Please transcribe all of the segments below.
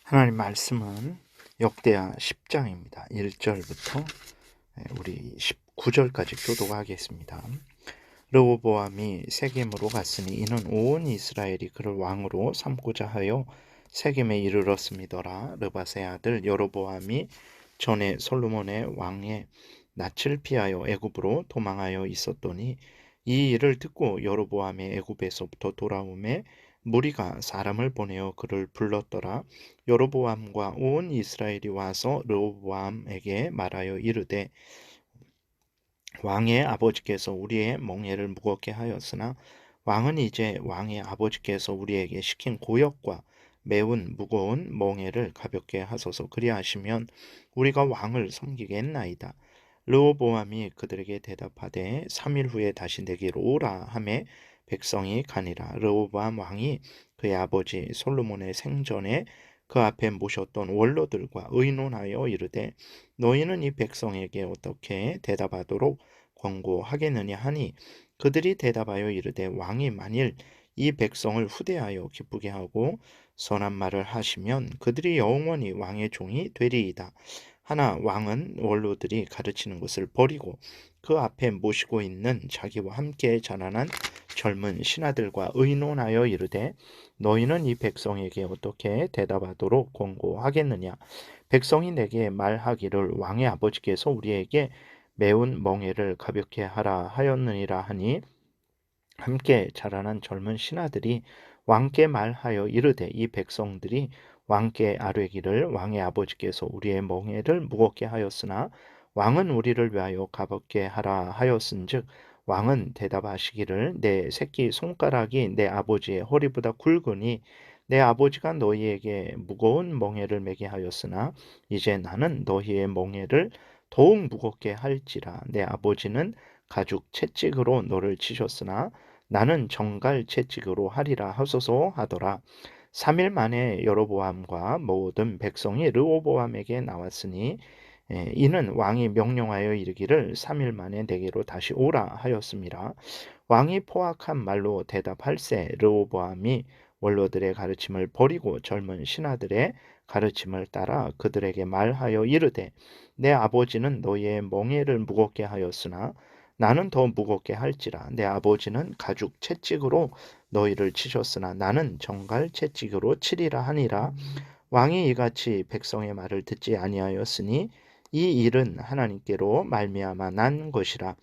하나님 말씀은 역대하 10장입니다. 1절부터 우리 19절까지 교독하겠습니다. 르호보암이 세겜으로 갔으니 이는 온 이스라엘이 그를 왕으로 삼고자 하여 세겜에 이르렀음이더라. 르밧의 아들 여로보암이 전에 솔로몬의 왕의 낯을 피하여 애굽으로 도망하여 있었더니 이 일을 듣고 여로보암의 애굽에서부터 돌아오매 무리가 사람을 보내어 그를 불렀더라. 여로보암과 온 이스라엘이 와서 르호보암에게 말하여 이르되 왕의 아버지께서 우리의 멍에를 무겁게 하였으나 왕은 이제 왕의 아버지께서 우리에게 시킨 고역과 매운 무거운 멍에를 가볍게 하소서. 그리하시면 우리가 왕을 섬기겠나이다. 르호보암이 그들에게 대답하되 3일 후에 다시 내게로 오라 하매 백성이 가니라. 르호보암 왕이 그의 아버지 솔로몬의 생전에 그 앞에 모셨던 원로들과 의논하여 이르되 너희는 이 백성에게 어떻게 대답하도록 권고하겠느냐 하니 그들이 대답하여 이르되 왕이 만일 이 백성을 후대하여 기쁘게 하고 선한 말을 하시면 그들이 영원히 왕의 종이 되리이다. 하나 왕은 원로들이 가르치는 것을 버리고 그 앞에 모시고 있는 자기와 함께 자라난 젊은 신하들과 의논하여 이르되 너희는 이 백성에게 어떻게 대답하도록 권고하겠느냐. 백성이 내게 말하기를 왕의 아버지께서 우리에게 매운 멍에를 가볍게 하라 하였느니라 하니 함께 자라난 젊은 신하들이 왕께 말하여 이르되 이 백성들이 왕께 아뢰기를 왕의 아버지께서 우리의 멍에를 무겁게 하였으나 왕은 우리를 위하여 가볍게 하라 하였은즉 왕은 대답하시기를 내 새끼 손가락이 내 아버지의 허리보다 굵으니 내 아버지가 너희에게 무거운 멍에를 매게 하였으나 이제 나는 너희의 멍에를 더욱 무겁게 할지라. 내 아버지는 가죽 채찍으로 너를 치셨으나 나는 정갈 채찍으로 하리라 하소서 하더라. 3일 만에 여로보암과 모든 백성이 르호보암에게 나왔으니 이는 왕이 명령하여 이르기를 3일 만에 내게로 다시 오라 하였습니다. 왕이 포악한 말로 대답할세 르호보암이 원로들의 가르침을 버리고 젊은 신하들의 가르침을 따라 그들에게 말하여 이르되 내 아버지는 너희의 멍에를 무겁게 하였으나 나는 더 무겁게 할지라. 내 아버지는 가죽 채찍으로 너희를 치셨으나 나는 정갈 채찍으로 치리라 하니라. 왕이 이같이 백성의 말을 듣지 아니하였으니 이 일은 하나님께로 말미암아 난 것이라.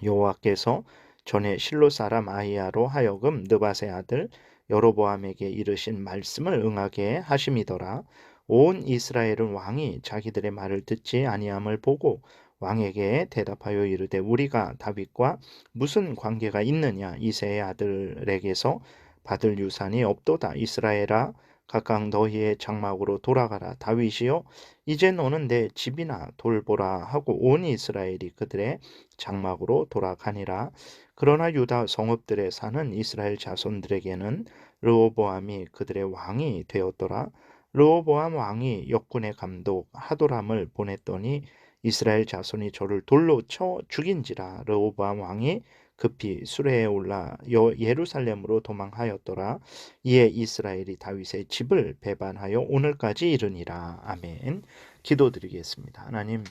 여호와께서 전에 실로 사람 아히야로 하여금 느밧의 아들 여로보암에게 이르신 말씀을 응하게 하심이더라. 온 이스라엘은 왕이 자기들의 말을 듣지 아니함을 보고 왕에게 대답하여 이르되 우리가 다윗과 무슨 관계가 있느냐. 이새의 아들에게서 받을 유산이 없도다. 이스라엘아 각각 너희의 장막으로 돌아가라. 다윗이여 이제 너는 내 집이나 돌보라 하고 온 이스라엘이 그들의 장막으로 돌아가니라. 그러나 유다 성읍들에 사는 이스라엘 자손들에게는 르호보암이 그들의 왕이 되었더라. 르호보암 왕이 역군의 감독 하도람을 보냈더니 이스라엘 자손이 저를 돌로 쳐 죽인지라. 르호보암 왕이 급히 수레에 올라 예루살렘으로 도망하였더라. 이에 이스라엘이 다윗의 집을 배반하여 오늘까지 이르니라. 아멘. 기도드리겠습니다. 하나님,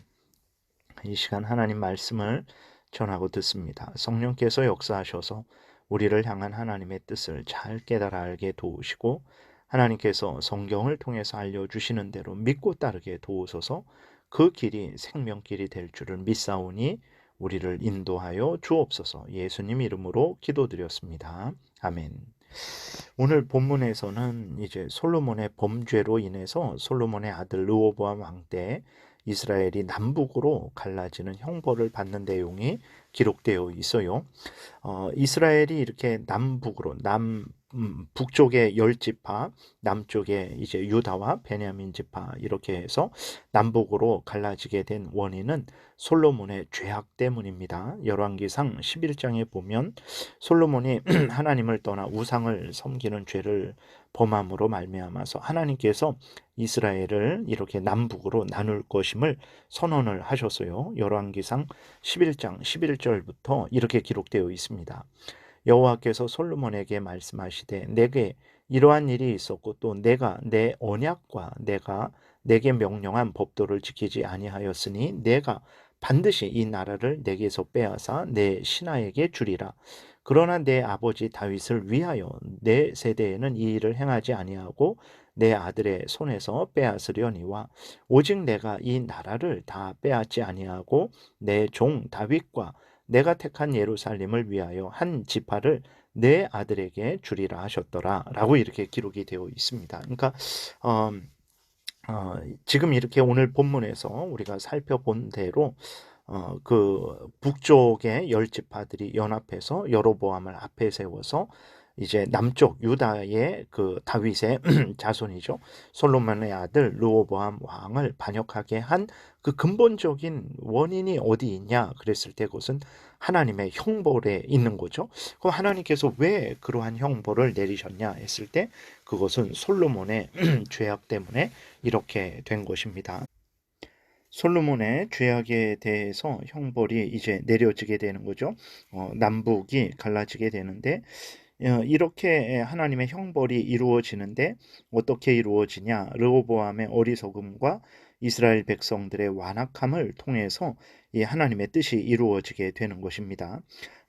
이 시간 하나님 말씀을 전하고 듣습니다. 성령께서 역사하셔서 우리를 향한 하나님의 뜻을 잘 깨달아 알게 도우시고 하나님께서 성경을 통해서 알려주시는 대로 믿고 따르게 도우소서. 그 길이 생명길이 될 줄을 믿사오니 우리를 인도하여 주옵소서. 예수님 이름으로 기도드렸습니다. 아멘. 오늘 본문에서는 이제 솔로몬의 범죄로 인해서 솔로몬의 아들 르호보암 왕 때 이스라엘이 남북으로 갈라지는 형벌을 받는 내용이 기록되어 있어요. 이스라엘이 이렇게 남북으로 북쪽에 10지파, 남쪽에 이제 유다와 베냐민 지파 이렇게 해서 남북으로 갈라지게 된 원인은 솔로몬의 죄악 때문입니다. 열왕기상 11장에 보면 솔로몬이 하나님을 떠나 우상을 섬기는 죄를 범함으로 말미암아서 하나님께서 이스라엘을 이렇게 남북으로 나눌 것임을 선언을 하셨어요. 열왕기상 11장 11절부터 이렇게 기록되어 있습니다. 여호와께서 솔로몬에게 말씀하시되 내게 이러한 일이 있었고 또 내가 내 언약과 내가 내게 명령한 법도를 지키지 아니하였으니 내가 반드시 이 나라를 내게서 빼앗아 내 신하에게 주리라. 그러나 내 아버지 다윗을 위하여 내 세대에는 이 일을 행하지 아니하고 내 아들의 손에서 빼앗으려니와 오직 내가 이 나라를 다 빼앗지 아니하고 내 종 다윗과 내가 택한 예루살렘을 위하여 한 지파를 내 아들에게 주리라 하셨더라라고 이렇게 기록이 되어 있습니다. 그러니까 어, 지금 이렇게 오늘 본문에서 우리가 살펴본 대로 그 북쪽의 열 지파들이 연합해서 여로보암을 앞에 세워서 이제 남쪽 유다의 그 다윗의 자손이죠. 솔로몬의 아들 르호보암 왕을 반역하게 한 그 근본적인 원인이 어디 있냐 그랬을 때 그것은 하나님의 형벌에 있는 거죠. 그럼 하나님께서 왜 그러한 형벌을 내리셨냐 했을 때 그것은 솔로몬의 죄악 때문에 이렇게 된 것입니다. 솔로몬의 죄악에 대해서 형벌이 이제 내려지게 되는 거죠. 남북이 갈라지게 되는데 이렇게 하나님의 형벌이 이루어지는데 어떻게 이루어지냐? 르호보암의 어리석음과 이스라엘 백성들의 완악함을 통해서 이 하나님의 뜻이 이루어지게 되는 것입니다.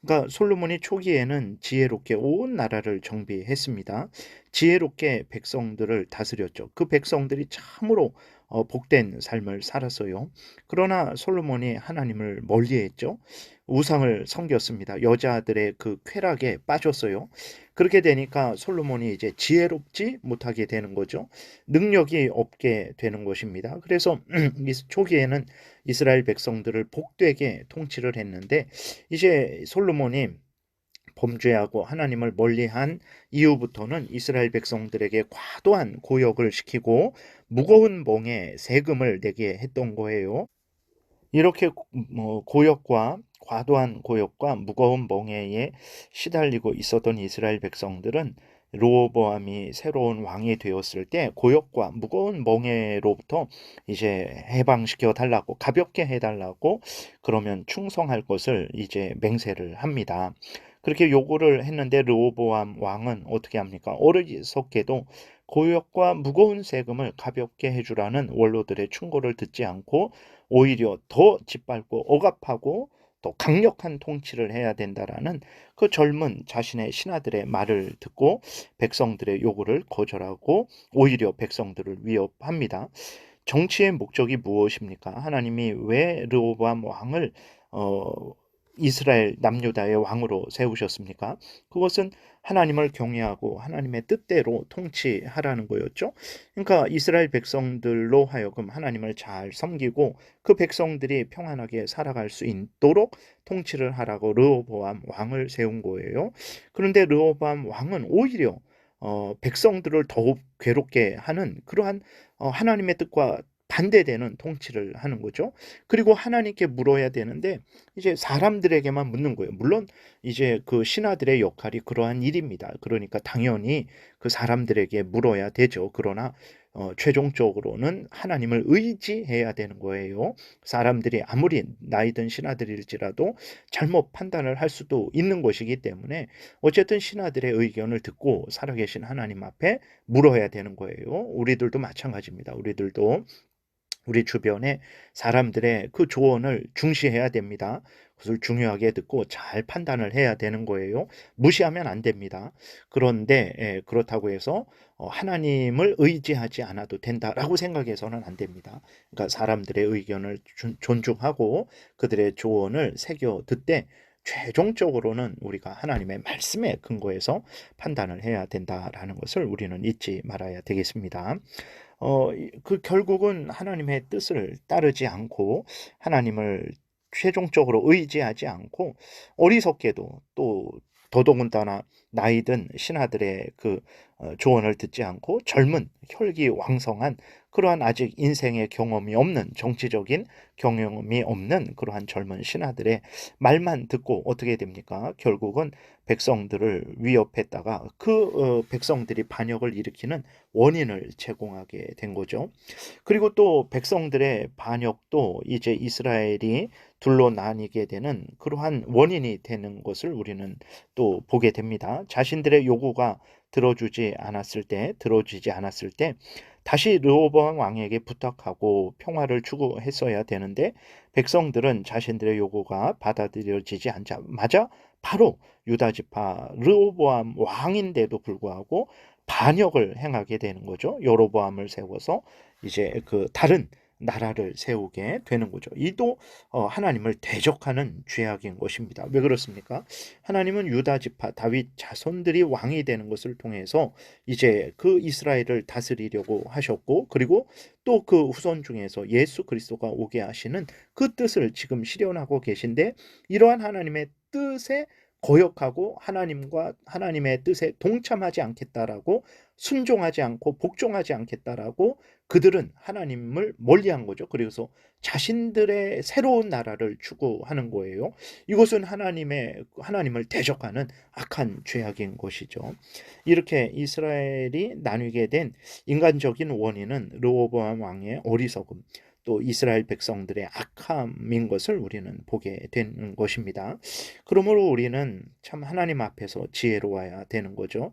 그러니까 솔로몬이 초기에는 지혜롭게 온 나라를 정비했습니다. 지혜롭게 백성들을 다스렸죠. 그 백성들이 참으로 복된 삶을 살았어요. 그러나 솔로몬이 하나님을 멀리했죠. 우상을 섬겼습니다. 여자들의 그 쾌락에 빠졌어요. 그렇게 되니까 솔로몬이 이제 지혜롭지 못하게 되는 거죠. 능력이 없게 되는 것입니다. 그래서 초기에는 이스라엘 백성들을 복되게 통치를 했는데 이제 솔로몬이 범죄하고 하나님을 멀리한 이후부터는 이스라엘 백성들에게 과도한 고역을 시키고 무거운 멍에 세금을 내게 했던 거예요. 이렇게 고역과 과도한 고역과 무거운 멍에에 시달리고 있었던 이스라엘 백성들은 르호보암이 새로운 왕이 되었을 때 고역과 무거운 멍에로부터 이제 해방시켜 달라고 가볍게 해달라고 그러면 충성할 것을 이제 맹세를 합니다. 그렇게 요구를 했는데 르호보암 왕은 어떻게 합니까? 어리석게도 고역과 무거운 세금을 가볍게 해주라는 원로들의 충고를 듣지 않고 오히려 더 짓밟고 억압하고 또 강력한 통치를 해야 된다라는 그 젊은 자신의 신하들의 말을 듣고 백성들의 요구를 거절하고 오히려 백성들을 위협합니다. 정치의 목적이 무엇입니까? 하나님이 왜 르호보암 왕을 이스라엘 남유다의 왕으로 세우셨습니까? 그것은 하나님을 경외하고 하나님의 뜻대로 통치하라는 거였죠. 그러니까 이스라엘 백성들로 하여금 하나님을 잘 섬기고 그 백성들이 평안하게 살아갈 수 있도록 통치를 하라고 르호보암 왕을 세운 거예요. 그런데 르호보암 왕은 오히려 백성들을 더욱 괴롭게 하는 그러한 하나님의 뜻과 반대되는 통치를 하는 거죠. 그리고 하나님께 물어야 되는데 이제 사람들에게만 묻는 거예요. 물론 이제 그 신하들의 역할이 그러한 일입니다. 그러니까 당연히 그 사람들에게 물어야 되죠. 그러나 최종적으로는 하나님을 의지해야 되는 거예요. 사람들이 아무리 나이든 신하들일지라도 잘못 판단을 할 수도 있는 것이기 때문에 어쨌든 신하들의 의견을 듣고 살아계신 하나님 앞에 물어야 되는 거예요. 우리들도 마찬가지입니다. 우리들도 우리 주변에 사람들의 그 조언을 중시해야 됩니다. 그것을 중요하게 듣고 잘 판단을 해야 되는 거예요. 무시하면 안 됩니다. 그런데 그렇다고 해서 하나님을 의지하지 않아도 된다라고 생각해서는 안 됩니다. 그러니까 사람들의 의견을 존중하고 그들의 조언을 새겨 듣되 최종적으로는 우리가 하나님의 말씀에 근거해서 판단을 해야 된다라는 것을 우리는 잊지 말아야 되겠습니다. 그 결국은 하나님의 뜻을 따르지 않고 하나님을 최종적으로 의지하지 않고 어리석게도 또 더더군다나 나이든 신하들의 그 조언을 듣지 않고 젊은 혈기왕성한 그러한 아직 인생의 경험이 없는 정치적인 경험이 없는 그러한 젊은 신하들의 말만 듣고 어떻게 됩니까? 결국은 백성들을 위협했다가 그 백성들이 반역을 일으키는 원인을 제공하게 된 거죠. 그리고 또 백성들의 반역도 이제 이스라엘이 둘로 나뉘게 되는 그러한 원인이 되는 것을 우리는 또 보게 됩니다. 자신들의 요구가 들어주지 않았을 때 다시 르호보암 왕에게 부탁하고 평화를 추구했어야 되는데 백성들은 자신들의 요구가 받아들여지지 않자마자 바로 유다 지파 르호보암 왕인데도 불구하고 반역을 행하게 되는 거죠. 여로보암을 세워서 이제 그 다른 나라를 세우게 되는 거죠. 이도 하나님을 대적하는 죄악인 것입니다. 왜 그렇습니까? 하나님은 유다 지파 다윗 자손들이 왕이 되는 것을 통해서 이제 그 이스라엘을 다스리려고 하셨고, 그리고 또 그 후손 중에서 예수 그리스도가 오게 하시는 그 뜻을 지금 실현하고 계신데, 이러한 하나님의 뜻에 거역하고 하나님의 뜻에 동참하지 않겠다라고, 순종하지 않고 복종하지 않겠다라고 그들은 하나님을 멀리한 거죠. 그래서 자신들의 새로운 나라를 추구하는 거예요. 이것은 하나님을 대적하는 악한 죄악인 것이죠. 이렇게 이스라엘이 나뉘게 된 인간적인 원인은 르호보암 왕의 어리석음, 또 이스라엘 백성들의 악함인 것을 우리는 보게 되는 것입니다. 그러므로 우리는 참 하나님 앞에서 지혜로워야 되는 거죠.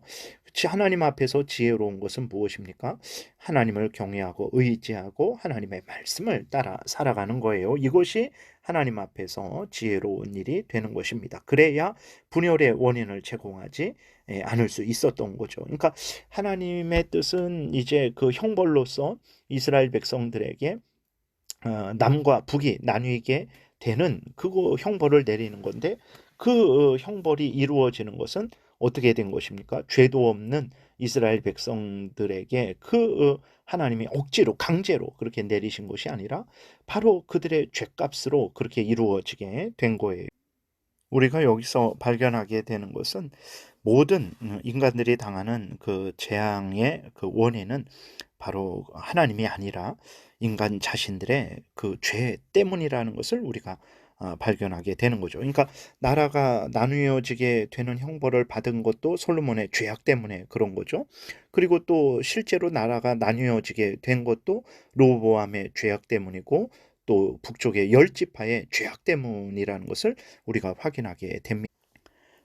하나님 앞에서 지혜로운 것은 무엇입니까? 하나님을 경외하고 의지하고 하나님의 말씀을 따라 살아가는 거예요. 이것이 하나님 앞에서 지혜로운 일이 되는 것입니다. 그래야 분열의 원인을 제공하지 않을 수 있었던 거죠. 그러니까 하나님의 뜻은 이제 그 형벌로서 이스라엘 백성들에게 남과 북이 나뉘게 되는 그거 형벌을 내리는 건데, 그 형벌이 이루어지는 것은 어떻게 된 것입니까? 죄도 없는 이스라엘 백성들에게 하나님이 억지로 강제로 그렇게 내리신 것이 아니라 바로 그들의 죄값으로 그렇게 이루어지게 된 거예요. 우리가 여기서 발견하게 되는 것은 모든 인간들이 당하는 그 재앙의 그 원인은 바로 하나님이 아니라 인간 자신들의 그 죄 때문이라는 것을 우리가 발견하게 되는 거죠. 그러니까 나라가 나누어지게 되는 형벌을 받은 것도 솔로몬의 죄악 때문에 그런 거죠. 그리고 또 실제로 나라가 나누어지게 된 것도 르호보암의 죄악 때문이고, 또 북쪽의 열 지파의 죄악 때문이라는 것을 우리가 확인하게 됩니다.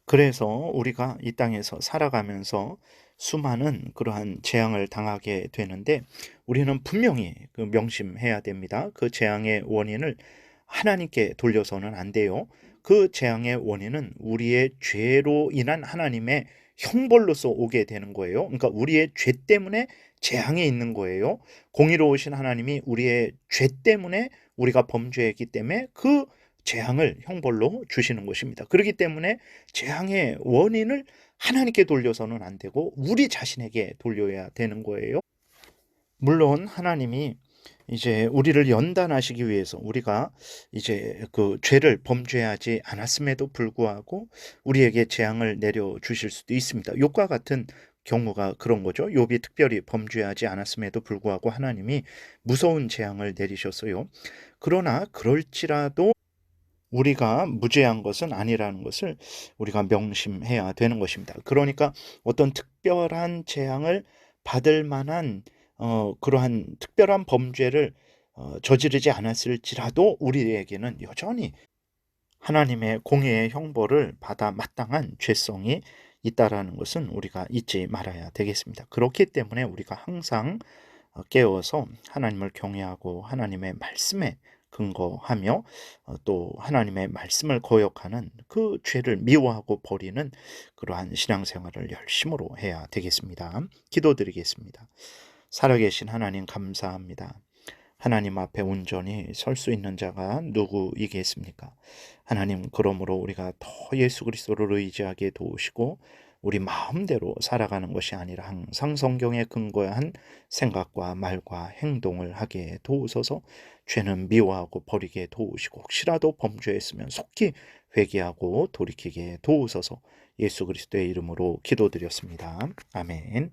그래서 우리가 이 땅에서 살아가면서 수많은 그러한 재앙을 당하게 되는데, 우리는 분명히 그 명심해야 됩니다. 그 재앙의 원인을 하나님께 돌려서는 안 돼요. 그 재앙의 원인은 우리의 죄로 인한 하나님의 형벌로서 오게 되는 거예요. 그러니까 우리의 죄 때문에 재앙이 있는 거예요. 공의로우신 하나님이 우리의 죄 때문에 우리가 범죄했기 때문에 그 재앙을 형벌로 주시는 것입니다. 그렇기 때문에 재앙의 원인을 하나님께 돌려서는 안 되고 우리 자신에게 돌려야 되는 거예요. 물론 하나님이 이제 우리를 연단하시기 위해서 우리가 이제 그 죄를 범죄하지 않았음에도 불구하고 우리에게 재앙을 내려 주실 수도 있습니다. 욥과 같은 경우가 그런 거죠. 욥이 특별히 범죄하지 않았음에도 불구하고 하나님이 무서운 재앙을 내리셨어요. 그러나 그럴지라도 우리가 무죄한 것은 아니라는 것을 우리가 명심해야 되는 것입니다. 그러니까 어떤 특별한 재앙을 받을 만한 그러한 특별한 범죄를 저지르지 않았을지라도 우리에게는 여전히 하나님의 공의의 형벌을 받아 마땅한 죄성이 있다라는 것은 우리가 잊지 말아야 되겠습니다. 그렇기 때문에 우리가 항상 깨어서 하나님을 경외하고 하나님의 말씀에 근거하며 또 하나님의 말씀을 거역하는 그 죄를 미워하고 버리는 그러한 신앙생활을 열심으로 해야 되겠습니다. 기도드리겠습니다. 살아계신 하나님 감사합니다. 하나님 앞에 온전히 설 수 있는 자가 누구이겠습니까? 하나님, 그러므로 우리가 더 예수 그리스도를 의지하게 도우시고 우리 마음대로 살아가는 것이 아니라 항상 성경에 근거한 생각과 말과 행동을 하게 도우소서. 죄는 미워하고 버리게 도우시고 혹시라도 범죄했으면 속히 회개하고 돌이키게 도우소서. 예수 그리스도의 이름으로 기도드렸습니다. 아멘.